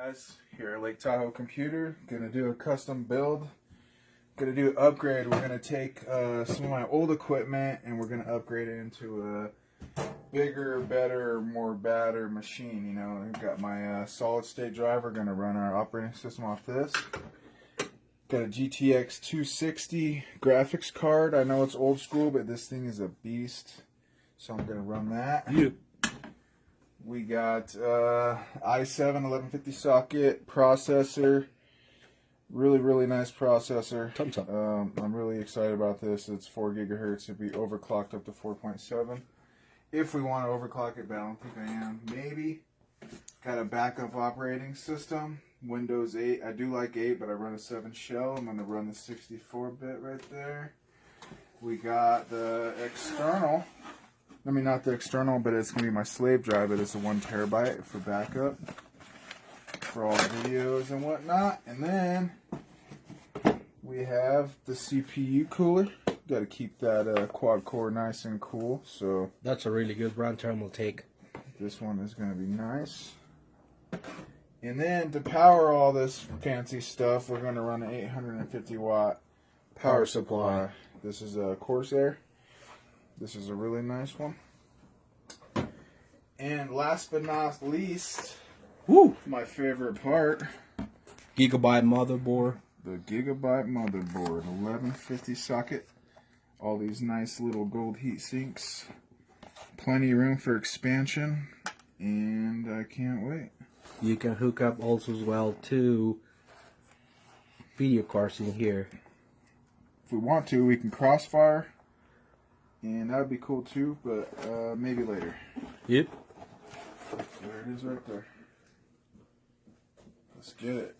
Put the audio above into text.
Guys, here at Lake Tahoe Computer, gonna do a custom build. Gonna do an upgrade. We're gonna take some of my old equipment and we're gonna upgrade it into a bigger, better, more badder machine. You know, I've got my solid state driver. Gonna run our operating system off this. Got a GTX 260 graphics card. I know it's old school, but this thing is a beast. So I'm gonna run that. Yeah. We got i7 1150 socket processor. Really nice processor. I'm really excited about this. It's 4 gigahertz. It'd be overclocked up to 4.7. If we want to overclock it, but I don't think I am. Maybe. Got a backup operating system. Windows 8. I do like 8, but I run a 7 shell. I'm going to run the 64-bit right there. We got the external. I mean, not the external, but it's going to be my slave drive. But it's a 1 terabyte for backup for all the videos and whatnot. And then we have the CPU cooler. Got to keep that quad core nice and cool. So that's a really good run term we'll take. This one is going to be nice. And then to power all this fancy stuff, we're going to run an 850 watt power supply. This is a Corsair. This is a really nice one. And last but not least, woo, my favorite part, Gigabyte motherboard. The Gigabyte motherboard, 1150 socket. All these nice little gold heat sinks. Plenty of room for expansion, and I can't wait. You can hook up also as well to video cards in here. If we want to, we can crossfire, and that would be cool too, but maybe later. Yep. There it is right there. Let's get it.